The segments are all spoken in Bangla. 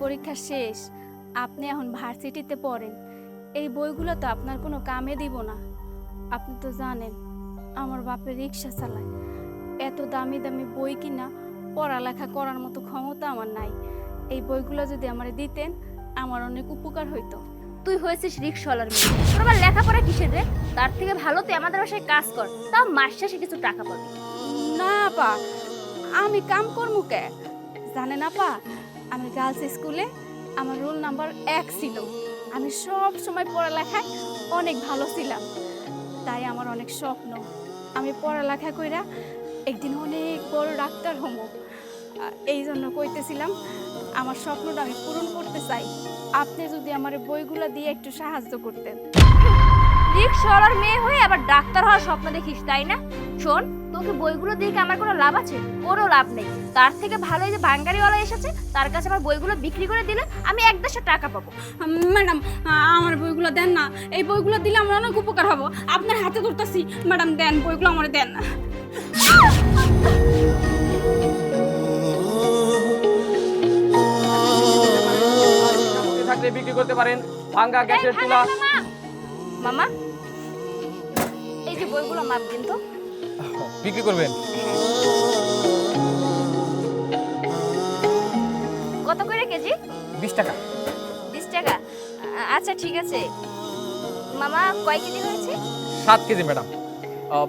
পরীক্ষা শেষ, আপনি এখন ভার্সিটিতে পড়েন, এই বইগুলো তো আপনার কোনো কামে দিব না। আপনি তো জানেন আমার বাপের রিক্সা চালায়, এত দামি দামি বই কিনা পড়ালেখা করার মতো ক্ষমতা আমার নাই। এই বইগুলো যদি আমারে দিতেন আমার অনেক উপকার হইতো। তুই হয়েছিস রিক্সাওয়ালার মেয়ে, তোর আবার লেখাপড়া কিসের রে? তার থেকে ভালো তুই আমাদের বাসায় কাজ কর, তাও মাস শেষে কিছু টাকা পাবি। না আপা, আমি কাম করবো কে? জানেন আপা, আমি গার্লস স্কুলে আমার রোল নাম্বার 1 ছিল। আমি সব সময় পড়ালেখায় অনেক ভালো ছিলাম, তাই আমার অনেক স্বপ্ন আমি পড়ালেখা কইরা একদিন অনেক বড় ডাক্তার হবো। এই জন্য কইতেছিলাম আমার স্বপ্নটা আমি পূরণ করতে চাই। আপনি যদি আমার এই বইগুলো দিয়ে একটু সাহায্য করতেন। রিক্সাওয়ালার মেয়ে হয়ে আবার ডাক্তার হওয়ার স্বপ্ন দেখিস, তাই না? শোন, তোকে বইগুলো দিয়ে কি আমার কোনো লাভ আছে? কোনো লাভ নেই। তার থেকে ভালো এই যে বাঙ্গারিওয়ালা এসেছে, তার কাছে আমার বইগুলো বিক্রি করে দিলে আমি 1-1.5 টাকা পাবো। ম্যাডাম, আমার বইগুলো দেন না, এই বইগুলো দিলে আমার অনেক উপকার হবো। আপনার হাতে ধরতেছি, ম্যাডাম দেন বইগুলো আমার দেন। থাকলে বিক্রি করতে পারেন। ভাঙ্গা গ্যাসের চুলা। মামা, এই যে বইগুলো মাপ দিন তো। বিক্রি করবেন? কত করে কেজি? 20 টাকা। 20 টাকা? আচ্ছা ঠিক আছে। মামা, কয় কেজি হয়েছে? 7 কেজি ম্যাডাম।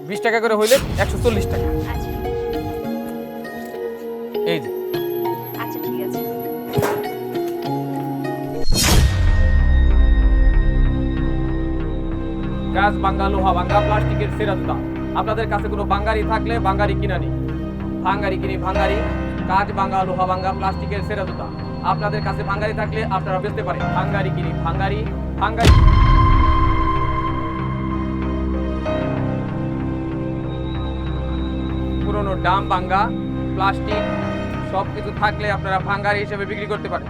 20 টাকা করে হইলে 140 টাকা। আচ্ছা এই যে। আচ্ছা ঠিক আছে। গাছ ভাঙ্গা, লোহা ভাঙ্গা, প্লাস্টিকের সেরা জুতা। আপনাদের কাছে কোনো বাঙ্গারি থাকলে বাঙ্গারি কিনা নি। ভাঙ্গারি কিনি ভাঙ্গারি, কাজ ভাঙ্গা, লোহা ভাঙ্গা, প্লাস্টিকের সেরা জুতা। আপনাদের কাছে ভাঙ্গারি থাকলে আপনারা বেচতে পারেন। ভাঙ্গারি কিনি ভাঙ্গারি, ভাঙ্গারি। পুরনো ডাম ভাঙ্গা, প্লাস্টিক সব কিছু থাকলে আপনারা ভাঙ্গারি হিসেবে বিক্রি করতে পারেন।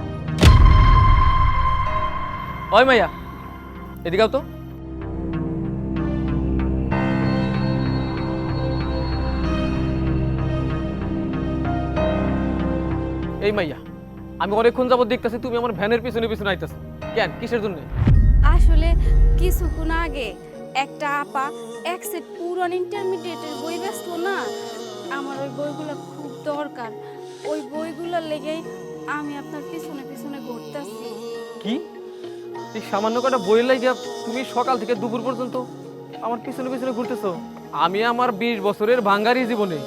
ওই মাইয়া, এদিকে আও তো। এই মাইয়া, আমি অনেকক্ষণ যাবত দেখতেছি তুমি আমার ভ্যানের পিছনে পিছনে আইতেছো। কেন, কিসের জন্য? আসলে কিছুক্ষণ আগে একটা আপা এক সেট পুরান ইন্টারমিডিয়েটের বই বেচলো না, আমার ওই বইগুলো খুব দরকার। ওই বইগুলোর লেগেই আমি আপনার পিছনে পিছনে ঘুরতেছি। কি এই সামান্য কটা বই লাগিয়া তুমি সকাল থেকে দুপুর পর্যন্ত আমার পিছনে পিছনে ঘুরতেছো? আমি আমার 20 বছরের ভাঙ্গারি জীবনে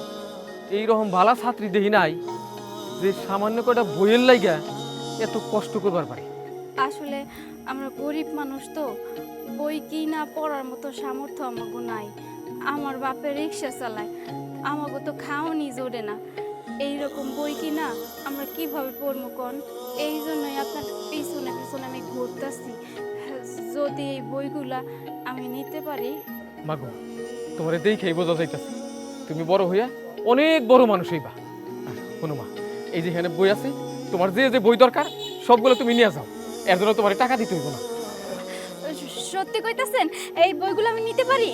এইরকম ভালা ছাত্রী দেখি নাই যে সামান্য কটা বইয়ের লাইগা এত কষ্ট করবার পারে। আসলে আমরা গরিব মানুষ তো, বই কিনা পড়ার মতো সামর্থ্য আমাকে নাই। আমার বাপের রিক্সা চালায়, আমাকে তো খাওয়ানি জোরে না। এইরকম বই কিনা আমরা কিভাবে পড়বো কোন? এই জন্যই আপনার পিছনে পিছনে আমি ঘুরতেছি। যদি এই বইগুলা আমি নিতে পারি। মাগো, তোমার দেখেই বোঝা যাইতেছে তুমি বড় হইয়া অনেক বড় মানুষ হইবা। শোনো মা, এই যেখানে বই আছে, তোমার যে যে বই দরকার সবগুলো তুমি নিয়ে যাও। এর জন্য তোমার টাকা দিতে হইব না। সত্যি কইতাছেন? এই বইগুলো আমি নিতে পারি?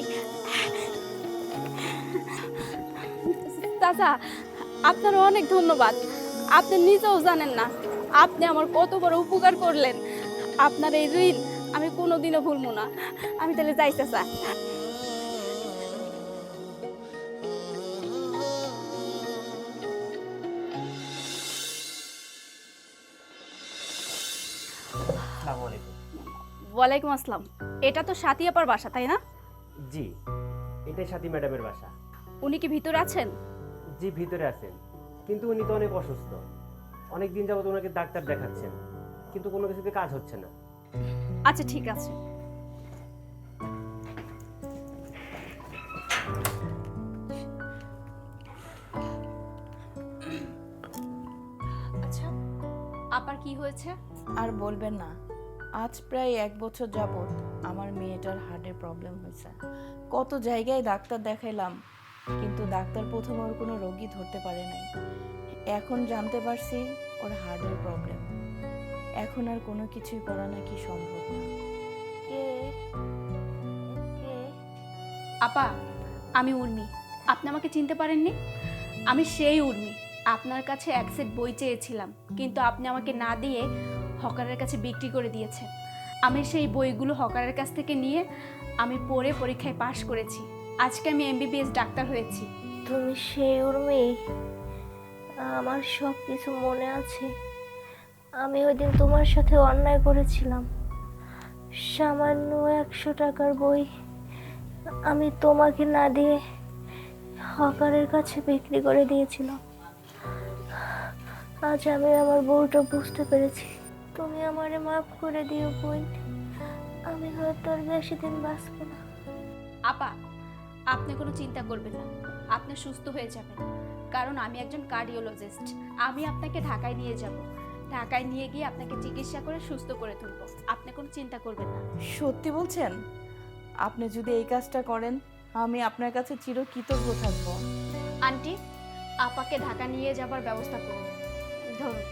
চাচা, আপনার অনেক ধন্যবাদ। আপনি নিজেও জানেন না আপনি আমার কত বড় উপকার করলেন। আপনার এই ঋণ আমি কোনোদিনও ভুলবো না। আমি তাহলে যাই চাচা। ওয়ালাইকুম আসসালাম। এটা তো সাথী আপার বাসা, তাই না? জি, এটাই সাথী ম্যাডামের বাসা। উনি কি ভিতরে আছেন? জি, ভিতরে আছেন, কিন্তু উনি তো অনেক অসুস্থ। অনেক দিন যাবত ওনাকে ডাক্তার দেখাচ্ছেন, কিন্তু কোনো কিছুতে কাজ হচ্ছে না। আচ্ছা ঠিক আছে। আচ্ছা, আপার কি হয়েছে? আর বলবেন না, আজ প্রায় 1 বছর যাবত আমার মেয়েটার হার্টের প্রবলেম হয়েছে। কত জায়গায় ডাক্তার দেখাইলাম, কিন্তু ডাক্তার প্রথমে ওর কোনো রোগী ধরতে পারে নাই। এখন জানতে পারছি ওর হার্টের প্রবলেম। এখন আর কোনো কিছুই করা নাকি সম্ভব না। কে কে? আপা, আমি উর্মি। আপনি আমাকে চিনতে পারেননি? আমি সেই উর্মি আপনার কাছে এক সেট বই চেয়েছিলাম, কিন্তু আপনি আমাকে না দিয়ে হকারের কাছে বিক্রি করে দিয়েছেন। আমি সেই বইগুলো হকারের কাছ থেকে নিয়ে আমি পড়ে পরীক্ষায় পাশ করেছি। আজকে আমি এমবিবিএস ডাক্তার হয়েছি। তুমি সেই উর্মি, আমার সব কিছু মনে আছে। আমি ওই দিন তোমার সাথে অন্যায় করেছিলাম। সামান্য 100 টাকার বই আমি তোমাকে না দিয়ে হকারের কাছে বিক্রি করে দিয়েছিলাম। আজ আমি আমার বউটা বুঝতে পেরেছি। তুমি আমারে মাফ করে দিও বোন। আমি হয়তো আর বেশি দিন বাঁচব না। আপা, আপনি কোনো চিন্তা করবেন না, আপনি সুস্থ হয়ে যাবেন। কারণ আমি একজন কার্ডিওলজিস্ট। আমি আপনাকে ঢাকায় নিয়ে যাব। ঢাকায় নিয়ে গিয়ে আপনাকে চিকিৎসা করে সুস্থ করে তুলব। আপনি কোনো চিন্তা করবেন না। সত্যি বলছেন? আপনি যদি এই কাজটা করেন আমি আপনার কাছে চিরকৃতজ্ঞ থাকবো। আন্টি, আপাকে ঢাকা নিয়ে যাবার ব্যবস্থা করুন। ধরুন।